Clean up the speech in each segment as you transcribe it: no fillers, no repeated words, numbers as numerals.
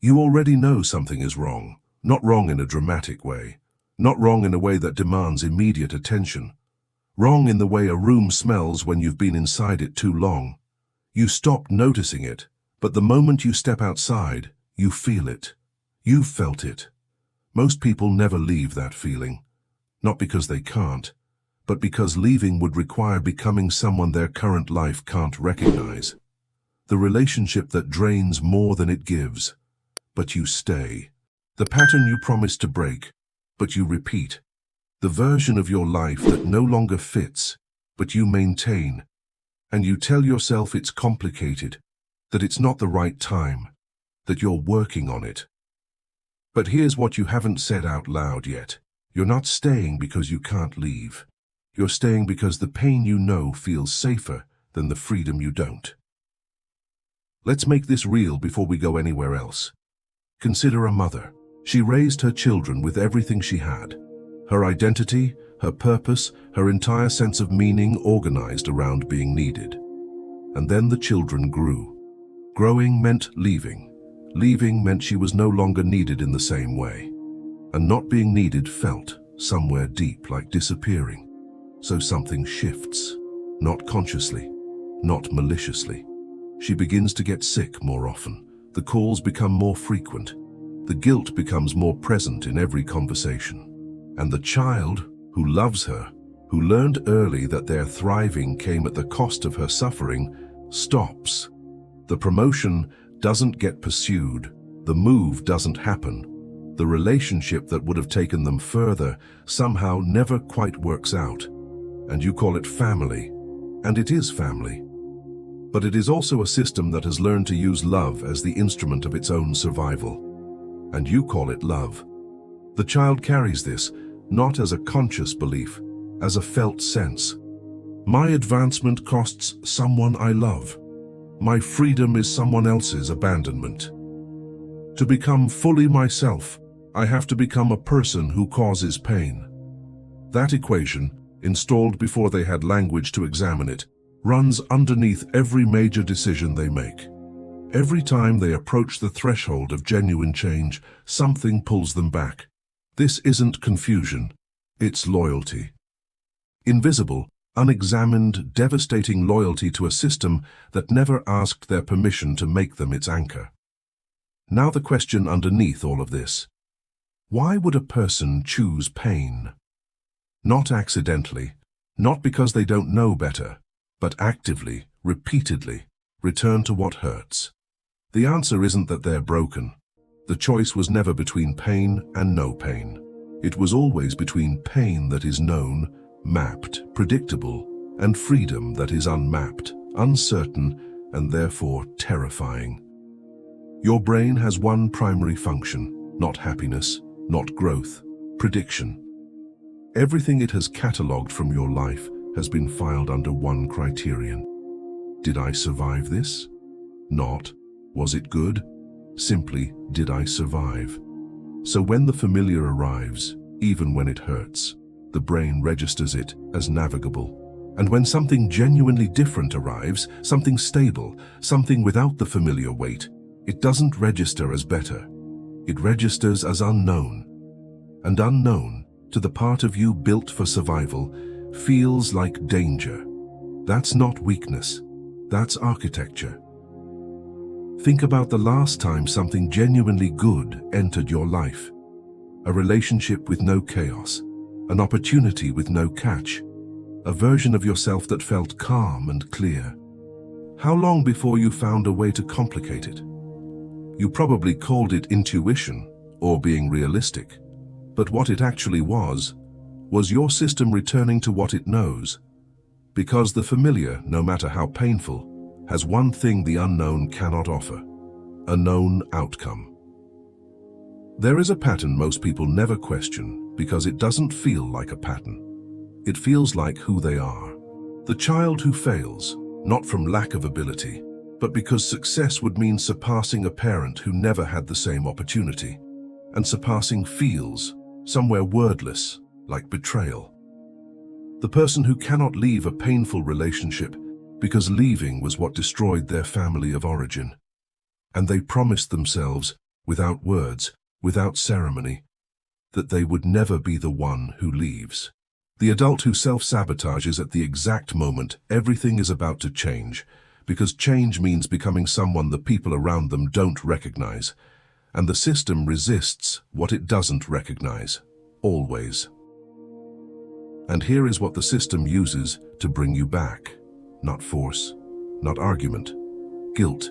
You already know something is wrong, not wrong in a dramatic way, not wrong in a way that demands immediate attention, wrong in the way a room smells when you've been inside it too long. You stop noticing it, but the moment you step outside, you feel it. You've felt it. Most people never leave that feeling, not because they can't, but because leaving would require becoming someone their current life can't recognize. The relationship that drains more than it gives, but you stay. The pattern you promised to break, but you repeat. The version of your life that no longer fits, but you maintain. And you tell yourself it's complicated, that it's not the right time, that you're working on it. But here's what you haven't said out loud yet. You're not staying because you can't leave. You're staying because the pain you know feels safer than the freedom you don't. Let's make this real before we go anywhere else. Consider a mother. She raised her children with everything she had. Her identity, her purpose, her entire sense of meaning organized around being needed. And then the children grew. Growing meant leaving. Leaving meant she was no longer needed in the same way. And not being needed felt, somewhere deep, like disappearing. So something shifts, not consciously, not maliciously. She begins to get sick more often. The calls become more frequent. The guilt becomes more present in every conversation. And the child, who loves her, who learned early that their thriving came at the cost of her suffering, stops. The promotion doesn't get pursued. The move doesn't happen. The relationship that would have taken them further somehow never quite works out. And you call it family. And it is family. But it is also a system that has learned to use love as the instrument of its own survival. And you call it love. The child carries this, not as a conscious belief, as a felt sense. My advancement costs someone I love. My freedom is someone else's abandonment. To become fully myself, I have to become a person who causes pain. That equation, installed before they had language to examine it, runs underneath every major decision they make. Every time they approach the threshold of genuine change, something pulls them back. This isn't confusion, it's loyalty. Invisible, unexamined, devastating loyalty to a system that never asked their permission to make them its anchor. Now the question underneath all of this. Why would a person choose pain? Not accidentally, not because they don't know better, but actively, repeatedly, return to what hurts. The answer isn't that they're broken. The choice was never between pain and no pain. It was always between pain that is known, mapped, predictable, and freedom that is unmapped, uncertain, and therefore terrifying. Your brain has one primary function, not happiness, not growth, prediction. Everything it has catalogued from your life has been filed under one criterion. Did I survive this? Not, was it good? Simply, did I survive? So when the familiar arrives, even when it hurts, the brain registers it as navigable. And when something genuinely different arrives, something stable, something without the familiar weight, it doesn't register as better. It registers as unknown. And unknown, to the part of you built for survival, feels like danger. That's not weakness. That's architecture. Think about the last time something genuinely good entered your life. A relationship with no chaos, an opportunity with no catch, a version of yourself that felt calm and clear. How long before you found a way to complicate it? You probably called it intuition or being realistic. But what it actually was your system returning to what it knows. Because the familiar, no matter how painful, has one thing the unknown cannot offer: a known outcome. There is a pattern most people never question because it doesn't feel like a pattern. It feels like who they are. The child who fails, not from lack of ability, but because success would mean surpassing a parent who never had the same opportunity. And surpassing feels, somewhere wordless, like betrayal. The person who cannot leave a painful relationship because leaving was what destroyed their family of origin. And they promised themselves, without words, without ceremony, that they would never be the one who leaves. The adult who self-sabotages at the exact moment everything is about to change, because change means becoming someone the people around them don't recognize, and the system resists what it doesn't recognize, always. And here is what the system uses to bring you back. Not force, not argument, guilt.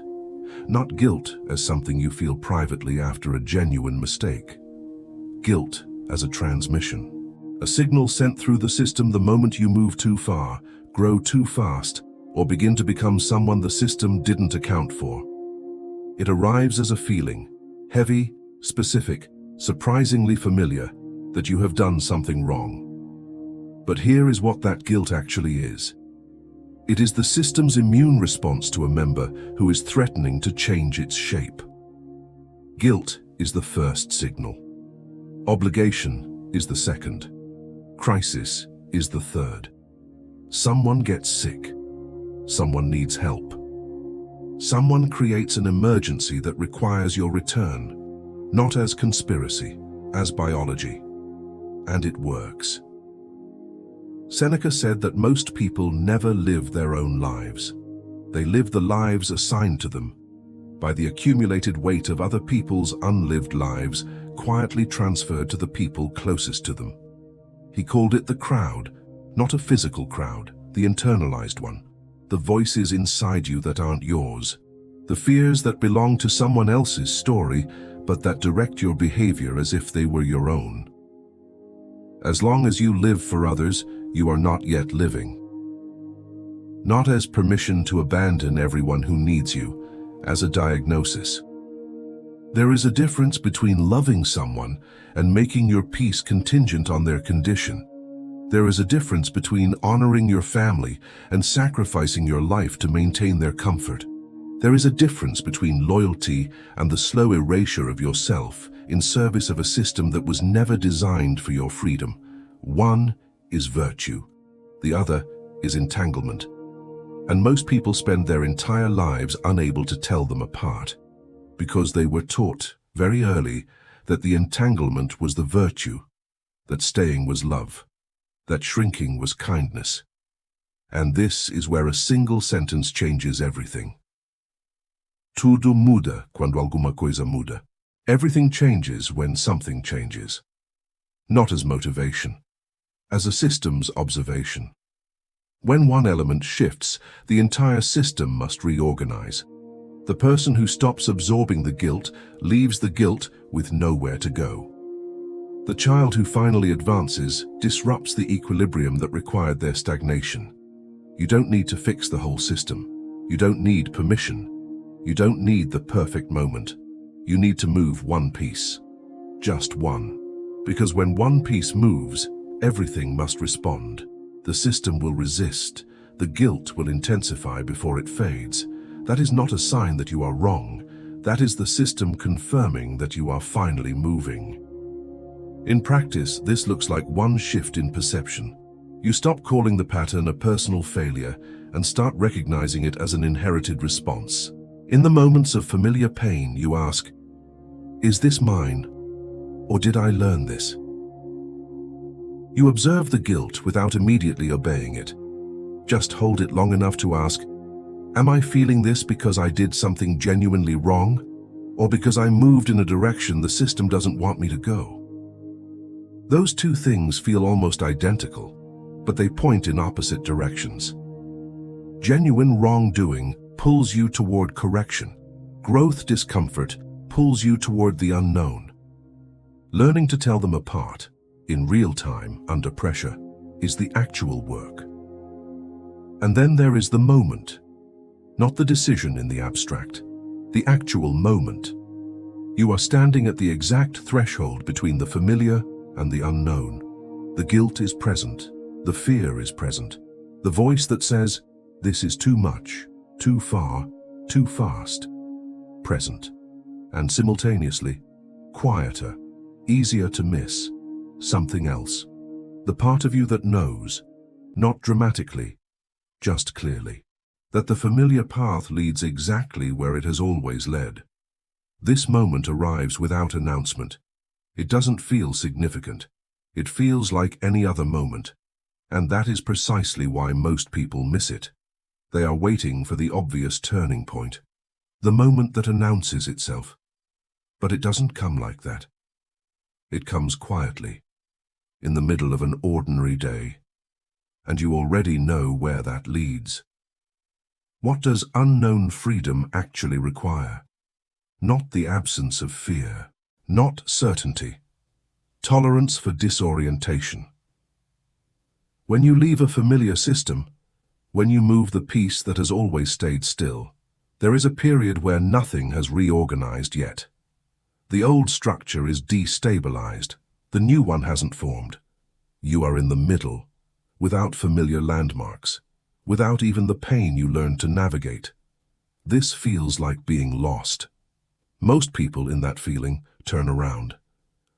Not guilt as something you feel privately after a genuine mistake. Guilt as a transmission. A signal sent through the system the moment you move too far, grow too fast, or begin to become someone the system didn't account for. It arrives as a feeling, heavy, specific, surprisingly familiar, that you have done something wrong. But here is what that guilt actually is. It is the system's immune response to a member who is threatening to change its shape. Guilt is the first signal. Obligation is the second. Crisis is the third. Someone gets sick. Someone needs help. Someone creates an emergency that requires your return, not as conspiracy, as biology. And it works. Seneca said that most people never live their own lives. They live the lives assigned to them, by the accumulated weight of other people's unlived lives quietly transferred to the people closest to them. He called it the crowd, not a physical crowd, the internalized one, the voices inside you that aren't yours, the fears that belong to someone else's story, but that direct your behavior as if they were your own. As long as you live for others, you are not yet living. Not as permission to abandon everyone who needs you, as a diagnosis. There is a difference between loving someone and making your peace contingent on their condition. There is a difference between honoring your family and sacrificing your life to maintain their comfort. There is a difference between loyalty and the slow erasure of yourself in service of a system that was never designed for your freedom. One is virtue, the other is entanglement. And most people spend their entire lives unable to tell them apart, because they were taught very early that the entanglement was the virtue, that staying was love, that shrinking was kindness. And this is where a single sentence changes everything. Tudo muda quando alguma coisa muda. Everything changes when something changes. Not as motivation, as a system's observation. When one element shifts, the entire system must reorganize. The person who stops absorbing the guilt leaves the guilt with nowhere to go. The child who finally advances disrupts the equilibrium that required their stagnation. You don't need to fix the whole system. You don't need permission. You don't need the perfect moment. You need to move one piece. Just one. Because when one piece moves, everything must respond. The system will resist. The guilt will intensify before it fades. That is not a sign that you are wrong. That is the system confirming that you are finally moving. In practice, this looks like one shift in perception. You stop calling the pattern a personal failure and start recognizing it as an inherited response. In the moments of familiar pain, you ask, is this mine, or did I learn this? You observe the guilt without immediately obeying it. Just hold it long enough to ask, am I feeling this because I did something genuinely wrong, or because I moved in a direction the system doesn't want me to go? Those two things feel almost identical, but they point in opposite directions. Genuine wrongdoing pulls you toward correction. Growth discomfort pulls you toward the unknown. Learning to tell them apart, in real time, under pressure, is the actual work. And then there is the moment. Not the decision in the abstract, the actual moment. You are standing at the exact threshold between the familiar and the unknown. The guilt is present, the fear is present, the voice that says, this is too much, too far, too fast, present. And simultaneously, quieter, easier to miss, something else. The part of you that knows, not dramatically, just clearly, that the familiar path leads exactly where it has always led. This moment arrives without announcement. It doesn't feel significant. It feels like any other moment. And that is precisely why most people miss it. They are waiting for the obvious turning point, the moment that announces itself. But it doesn't come like that. It comes quietly, in the middle of an ordinary day. And you already know where that leads. What does unknown freedom actually require? Not the absence of fear, not certainty. Tolerance for disorientation. When you leave a familiar system, when you move the piece that has always stayed still, there is a period where nothing has reorganized yet. The old structure is destabilized. The new one hasn't formed. You are in the middle, without familiar landmarks, without even the pain you learned to navigate. This feels like being lost. Most people in that feeling turn around.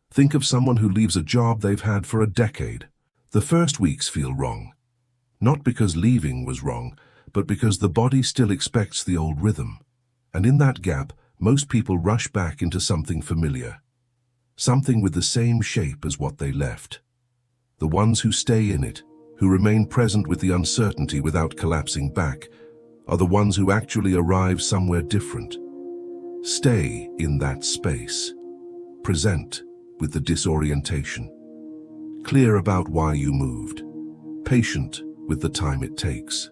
Think of someone who leaves a job they've had for a decade. The first weeks feel wrong. Not because leaving was wrong, but because the body still expects the old rhythm. And in that gap, most people rush back into something familiar. Something with the same shape as what they left. The ones who stay in it, who remain present with the uncertainty without collapsing back, are the ones who actually arrive somewhere different. Stay in that space. Present with the disorientation. Clear about why you moved. Patient with the time it takes.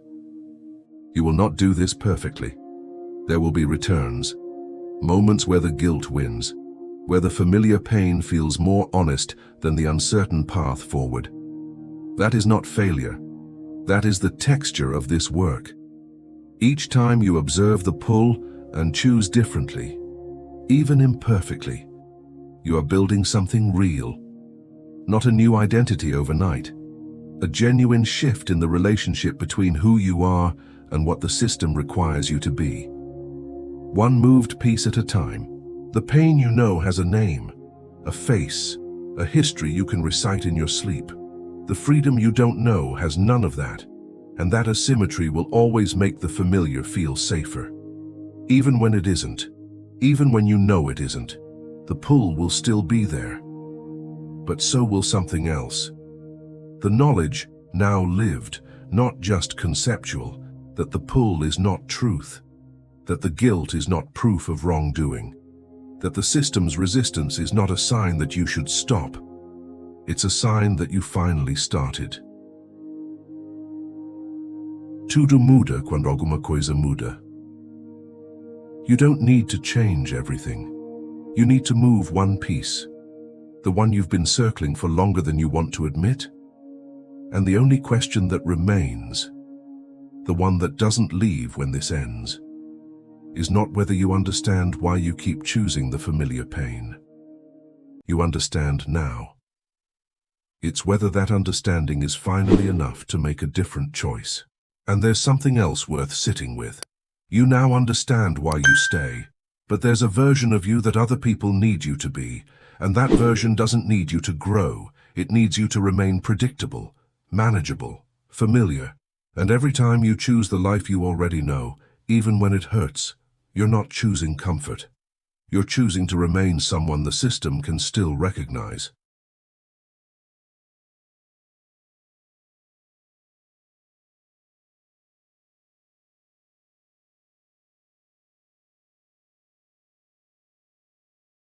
You will not do this perfectly. There will be returns, moments where the guilt wins, where the familiar pain feels more honest than the uncertain path forward. That is not failure. That is the texture of this work. Each time you observe the pull and choose differently, even imperfectly, you are building something real. Not a new identity overnight. A genuine shift in the relationship between who you are and what the system requires you to be. One moved piece at a time. The pain you know has a name, a face, a history you can recite in your sleep. The freedom you don't know has none of that, and that asymmetry will always make the familiar feel safer. Even when it isn't, even when you know it isn't, the pull will still be there. But so will something else. The knowledge, now lived, not just conceptual, that the pull is not truth, that the guilt is not proof of wrongdoing, that the system's resistance is not a sign that you should stop. It's a sign that you finally started. Tudo muda quando alguma coisa muda. You don't need to change everything. You need to move one piece, the one you've been circling for longer than you want to admit. And the only question that remains, the one that doesn't leave when this ends, is not whether you understand why you keep choosing the familiar pain. You understand now. It's whether that understanding is finally enough to make a different choice. And there's something else worth sitting with. You now understand why you stay, but there's a version of you that other people need you to be, and that version doesn't need you to grow. It needs you to remain predictable, manageable, familiar. And every time you choose the life you already know, even when it hurts, you're not choosing comfort. You're choosing to remain someone the system can still recognize.